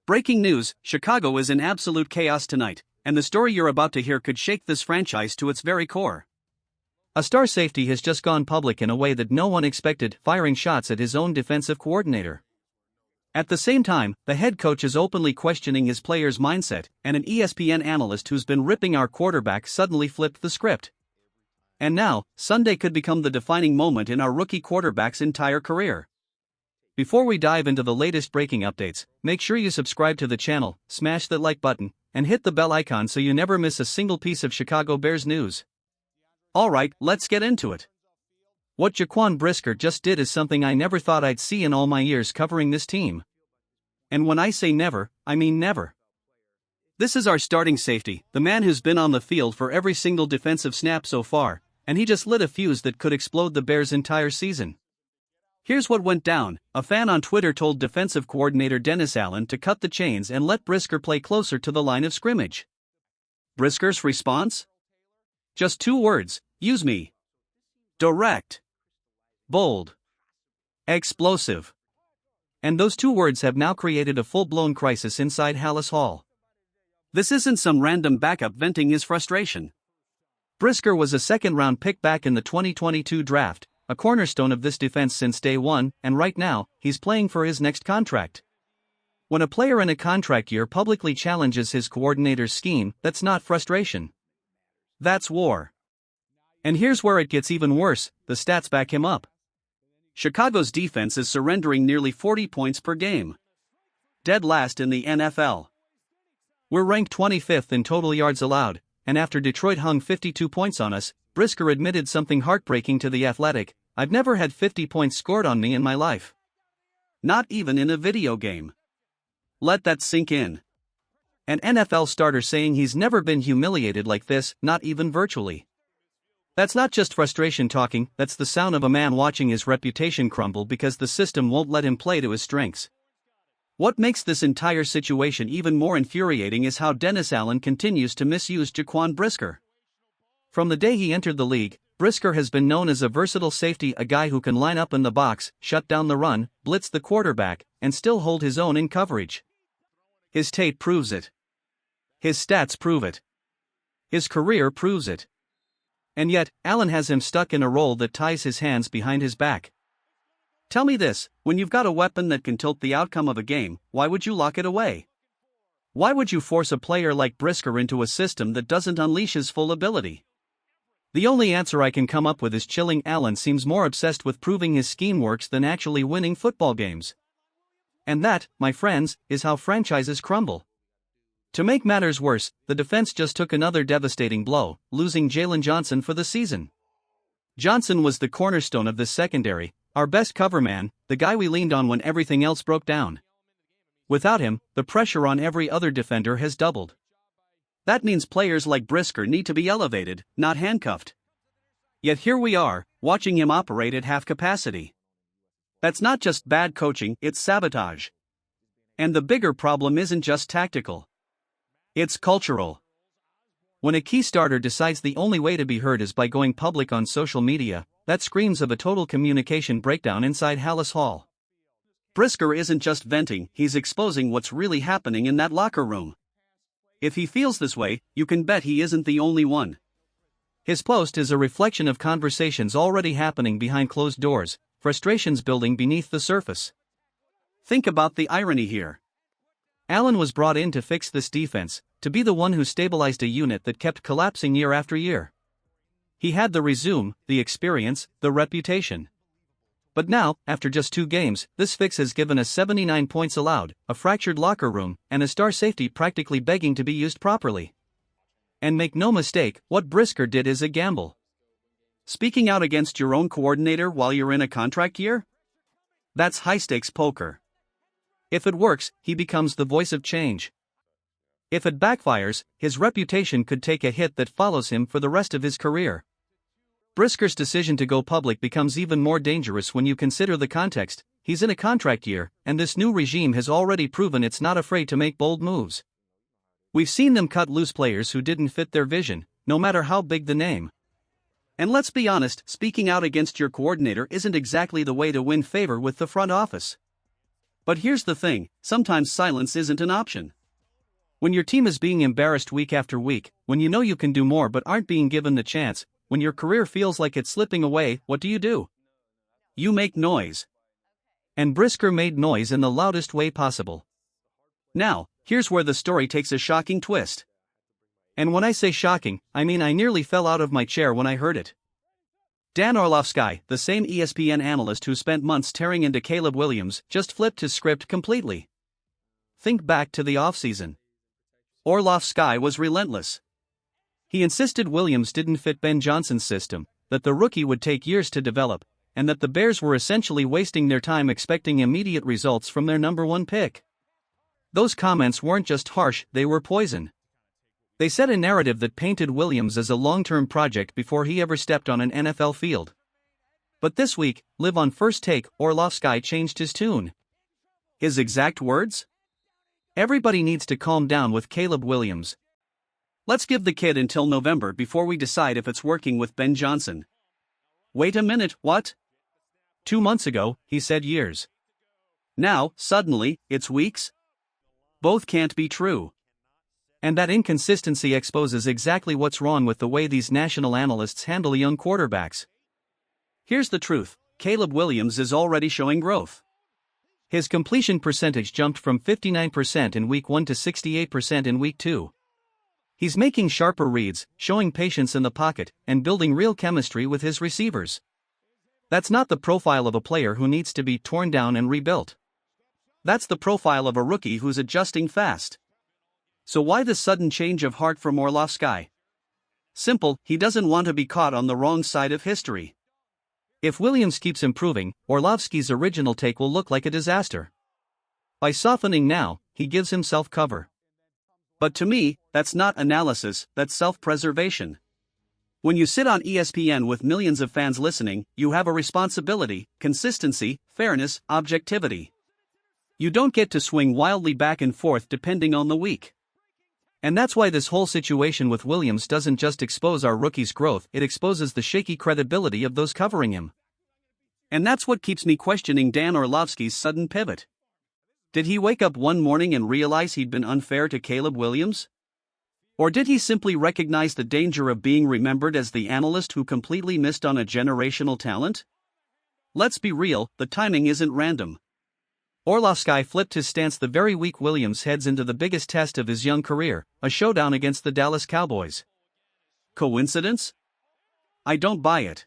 Breaking news: Chicago is in absolute chaos tonight, and the story you're about to hear could shake this franchise to its very core. A star safety has just gone public in a way that no one expected, firing shots at his own defensive coordinator. At the same time, the head coach is openly questioning his players' mindset, and an ESPN analyst who's been ripping our quarterback suddenly flipped the script. And now, Sunday could become the defining moment in our rookie quarterback's entire career. Before we dive into the latest breaking updates, make sure you subscribe to the channel, smash that like button, and hit the bell icon so you never miss a single piece of Chicago Bears news. Alright, let's get into it. What Jaquan Brisker just did is something I never thought I'd see in all my years covering this team. And when I say never, I mean never. This is our starting safety, the man who's been on the field for every single defensive snap so far, and he just lit a fuse that could explode the Bears' entire season. Here's what went down. A fan on Twitter told defensive coordinator Dennis Allen to cut the chains and let Brisker play closer to the line of scrimmage. Brisker's response? Just 2 words: use me. Direct. Bold. Explosive. And those 2 words have now created a full-blown crisis inside Halas Hall. This isn't some random backup venting his frustration. Brisker was a second-round pick back in the 2022 draft, a cornerstone of this defense since day one, and right now, he's playing for his next contract. When a player in a contract year publicly challenges his coordinator's scheme, that's not frustration. That's war. And here's where it gets even worse: the stats back him up. Chicago's defense is surrendering nearly 40 points per game. Dead last in the NFL. We're ranked 25th in total yards allowed, and after Detroit hung 52 points on us, Brisker admitted something heartbreaking to The Athletic: "I've never had 50 points scored on me in my life. Not even in a video game." Let that sink in. An NFL starter saying he's never been humiliated like this, not even virtually. That's not just frustration talking, that's the sound of a man watching his reputation crumble because the system won't let him play to his strengths. What makes this entire situation even more infuriating is how Dennis Allen continues to misuse Jaquan Brisker. From the day he entered the league, Brisker has been known as a versatile safety, a guy who can line up in the box, shut down the run, blitz the quarterback, and still hold his own in coverage. His tape proves it. His stats prove it. His career proves it. And yet, Allen has him stuck in a role that ties his hands behind his back. Tell me this: when you've got a weapon that can tilt the outcome of a game, why would you lock it away? Why would you force a player like Brisker into a system that doesn't unleash his full ability? The only answer I can come up with is chilling. Allen seems more obsessed with proving his scheme works than actually winning football games. And that, my friends, is how franchises crumble. To make matters worse, the defense just took another devastating blow, losing Jalen Johnson for the season. Johnson was the cornerstone of this secondary, our best cover man, the guy we leaned on when everything else broke down. Without him, the pressure on every other defender has doubled. That means players like Brisker need to be elevated, not handcuffed. Yet here we are, watching him operate at half capacity. That's not just bad coaching, it's sabotage. And the bigger problem isn't just tactical. It's cultural. When a key starter decides the only way to be heard is by going public on social media, that screams of a total communication breakdown inside Halas Hall. Brisker isn't just venting, he's exposing what's really happening in that locker room. If he feels this way, you can bet he isn't the only one. His post is a reflection of conversations already happening behind closed doors, frustrations building beneath the surface. Think about the irony here. Allen was brought in to fix this defense, to be the one who stabilized a unit that kept collapsing year after year. He had the resume, the experience, the reputation. But now, after just 2 games, this fix has given us 79 points allowed, a fractured locker room, and a star safety practically begging to be used properly. And make no mistake, what Brisker did is a gamble. Speaking out against your own coordinator while you're in a contract year? That's high-stakes poker. If it works, he becomes the voice of change. If it backfires, his reputation could take a hit that follows him for the rest of his career. Brisker's decision to go public becomes even more dangerous when you consider the context. He's in a contract year, and this new regime has already proven it's not afraid to make bold moves. We've seen them cut loose players who didn't fit their vision, no matter how big the name. And let's be honest, speaking out against your coordinator isn't exactly the way to win favor with the front office. But here's the thing, sometimes silence isn't an option. When your team is being embarrassed week after week, when you know you can do more but aren't being given the chance, when your career feels like it's slipping away, what do? You make noise. And Brisker made noise in the loudest way possible. Now, here's where the story takes a shocking twist. And when I say shocking, I mean I nearly fell out of my chair when I heard it. Dan Orlovsky, the same ESPN analyst who spent months tearing into Caleb Williams, just flipped his script completely. Think back to the offseason. Orlovsky was relentless. He insisted Williams didn't fit Ben Johnson's system, that the rookie would take years to develop, and that the Bears were essentially wasting their time expecting immediate results from their number one pick. Those comments weren't just harsh, they were poison. They set a narrative that painted Williams as a long-term project before he ever stepped on an NFL field. But this week, live on First Take, Orlovsky changed his tune. His exact words? Everybody needs to calm down with Caleb Williams. Let's give the kid until November before we decide if it's working with Ben Johnson. Wait a minute, what? 2 months ago, he said years. Now, suddenly, it's weeks? Both can't be true. And that inconsistency exposes exactly what's wrong with the way these national analysts handle young quarterbacks. Here's the truth, Caleb Williams is already showing growth. His completion percentage jumped from 59% in week 1 to 68% in week 2. He's making sharper reads, showing patience in the pocket, and building real chemistry with his receivers. That's not the profile of a player who needs to be torn down and rebuilt. That's the profile of a rookie who's adjusting fast. So why the sudden change of heart from Orlovsky? Simple, he doesn't want to be caught on the wrong side of history. If Williams keeps improving, Orlovsky's original take will look like a disaster. By softening now, he gives himself cover. But to me, that's not analysis, that's self-preservation. When you sit on ESPN with millions of fans listening, you have a responsibility, consistency, fairness, objectivity. You don't get to swing wildly back and forth depending on the week. And that's why this whole situation with Williams doesn't just expose our rookie's growth, it exposes the shaky credibility of those covering him. And that's what keeps me questioning Dan Orlovsky's sudden pivot. Did he wake up one morning and realize he'd been unfair to Caleb Williams? Or did he simply recognize the danger of being remembered as the analyst who completely missed on a generational talent? Let's be real, the timing isn't random. Orlovsky flipped his stance the very week Williams heads into the biggest test of his young career, a showdown against the Dallas Cowboys. Coincidence? I don't buy it.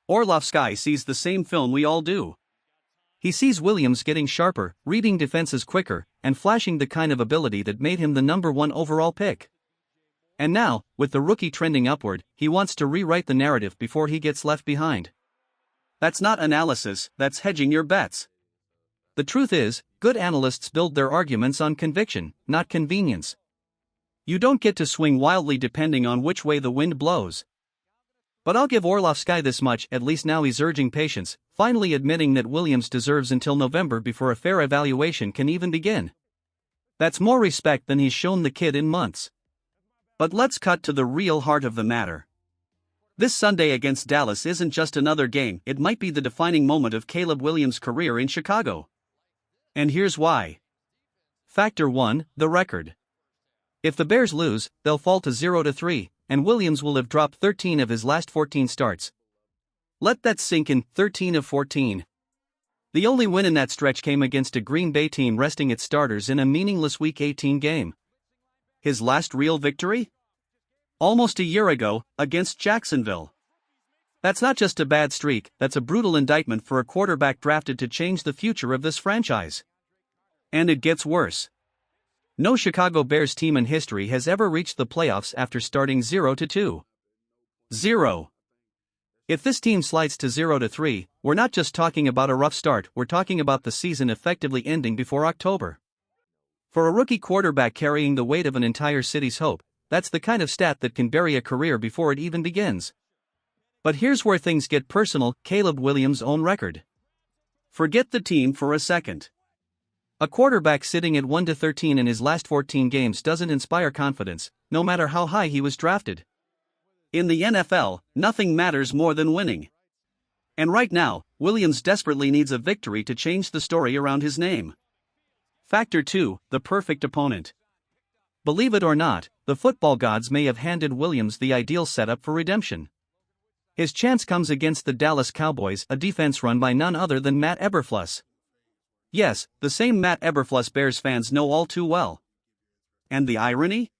Orlovsky sees the same film we all do. He sees Williams getting sharper, reading defenses quicker, and flashing the kind of ability that made him the number 1 overall pick. And now, with the rookie trending upward, he wants to rewrite the narrative before he gets left behind. That's not analysis, that's hedging your bets. The truth is, good analysts build their arguments on conviction, not convenience. You don't get to swing wildly depending on which way the wind blows. But I'll give Orlovsky this much, at least now he's urging patience, finally admitting that Williams deserves until November before a fair evaluation can even begin. That's more respect than he's shown the kid in months. But let's cut to the real heart of the matter. This Sunday against Dallas isn't just another game, it might be the defining moment of Caleb Williams' career in Chicago. And here's why. Factor 1, the record. If the Bears lose, they'll fall to 0-3, and Williams will have dropped 13 of his last 14 starts. Let that sink in, 13 of 14. The only win in that stretch came against a Green Bay team resting its starters in a meaningless Week 18 game. His last real victory? Almost a year ago, against Jacksonville. That's not just a bad streak, that's a brutal indictment for a quarterback drafted to change the future of this franchise. And it gets worse. No Chicago Bears team in history has ever reached the playoffs after starting 0-2. 0. If this team slides to 0-3, we're not just talking about a rough start, we're talking about the season effectively ending before October. For a rookie quarterback carrying the weight of an entire city's hope, that's the kind of stat that can bury a career before it even begins. But here's where things get personal, Caleb Williams' own record. Forget the team for a second. A quarterback sitting at 1-13 in his last 14 games doesn't inspire confidence, no matter how high he was drafted. In the NFL, nothing matters more than winning. And right now, Williams desperately needs a victory to change the story around his name. Factor 2, the perfect opponent. Believe it or not, the football gods may have handed Williams the ideal setup for redemption. His chance comes against the Dallas Cowboys, a defense run by none other than Matt Eberflus. Yes, the same Matt Eberflus Bears fans know all too well. And the irony?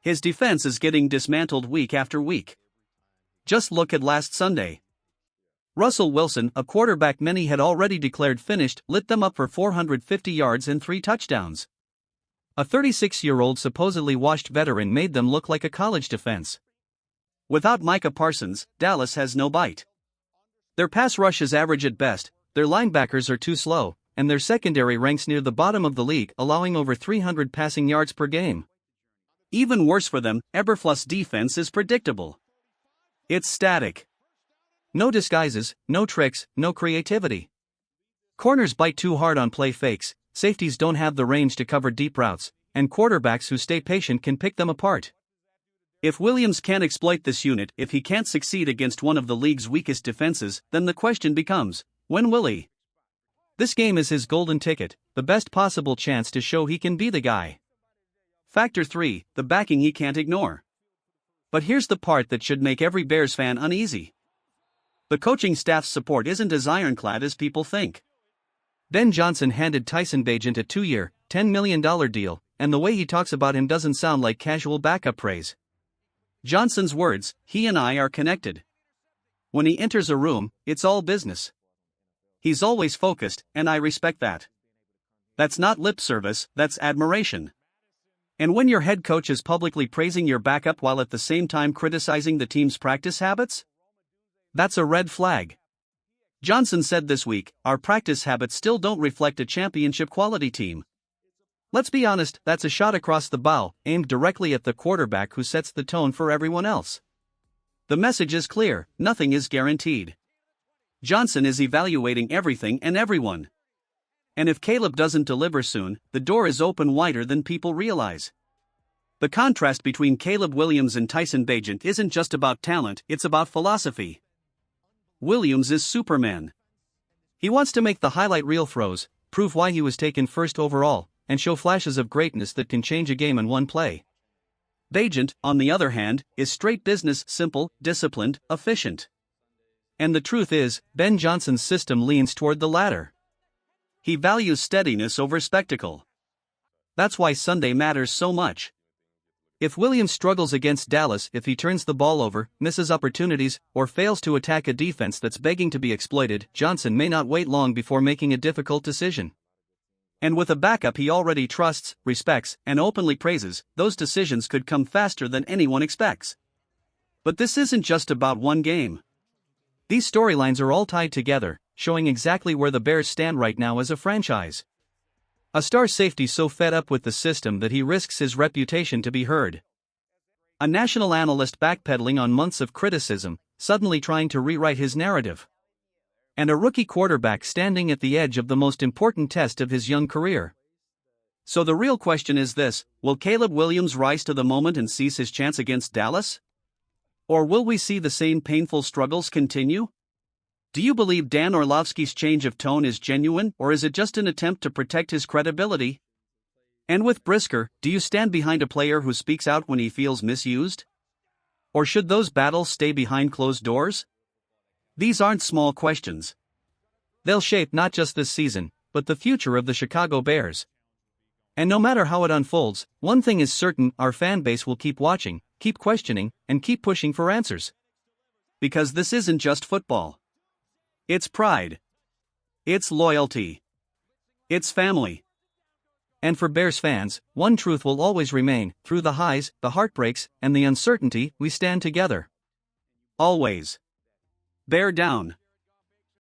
His defense is getting dismantled week after week. Just look at last Sunday. Russell Wilson, a quarterback many had already declared finished, lit them up for 450 yards and 3 touchdowns. A 36-year-old supposedly washed veteran made them look like a college defense. Without Micah Parsons, Dallas has no bite. Their pass rush is average at best, their linebackers are too slow, and their secondary ranks near the bottom of the league, allowing over 300 passing yards per game. Even worse for them, Eberflus' defense is predictable. It's static. No disguises, no tricks, no creativity. Corners bite too hard on play fakes, safeties don't have the range to cover deep routes, and quarterbacks who stay patient can pick them apart. If Williams can't exploit this unit, if he can't succeed against one of the league's weakest defenses, then the question becomes, when will he? This game is his golden ticket, the best possible chance to show he can be the guy. Factor 3, the backing he can't ignore. But here's the part that should make every Bears fan uneasy. The coaching staff's support isn't as ironclad as people think. Ben Johnson handed Tyson Bagent a 2-year, $10 million deal, and the way he talks about him doesn't sound like casual backup praise. Johnson's words, "He and I are connected." When he enters a room, it's all business. He's always focused, and I respect that. That's not lip service, that's admiration. And when your head coach is publicly praising your backup while at the same time criticizing the team's practice habits? That's a red flag. Johnson said this week, "Our practice habits still don't reflect a championship quality team." Let's be honest, that's a shot across the bow, aimed directly at the quarterback who sets the tone for everyone else. The message is clear, nothing is guaranteed. Johnson is evaluating everything and everyone. And if Caleb doesn't deliver soon, the door is open wider than people realize. The contrast between Caleb Williams and Tyson Bagent isn't just about talent, it's about philosophy. Williams is Superman. He wants to make the highlight reel throws, prove why he was taken first overall, and show flashes of greatness that can change a game in one play. Bagent, on the other hand, is straight business, simple, disciplined, efficient. And the truth is, Ben Johnson's system leans toward the latter. He values steadiness over spectacle. That's why Sunday matters so much. If Williams struggles against Dallas, if he turns the ball over, misses opportunities, or fails to attack a defense that's begging to be exploited, Johnson may not wait long before making a difficult decision. And with a backup he already trusts, respects, and openly praises, those decisions could come faster than anyone expects. But this isn't just about one game. These storylines are all tied together, showing exactly where the Bears stand right now as a franchise. A star safety so fed up with the system that he risks his reputation to be heard. A national analyst backpedaling on months of criticism, suddenly trying to rewrite his narrative. And a rookie quarterback standing at the edge of the most important test of his young career. So the real question is this: will Caleb Williams rise to the moment and seize his chance against Dallas? Or will we see the same painful struggles continue? Do you believe Dan Orlovsky's change of tone is genuine, or is it just an attempt to protect his credibility? And with Brisker, do you stand behind a player who speaks out when he feels misused? Or should those battles stay behind closed doors? These aren't small questions. They'll shape not just this season, but the future of the Chicago Bears. And no matter how it unfolds, one thing is certain: our fan base will keep watching, keep questioning, and keep pushing for answers. Because this isn't just football. It's pride. It's loyalty. It's family. And for Bears fans, one truth will always remain: through the highs, the heartbreaks, and the uncertainty, we stand together. Always. Bear down.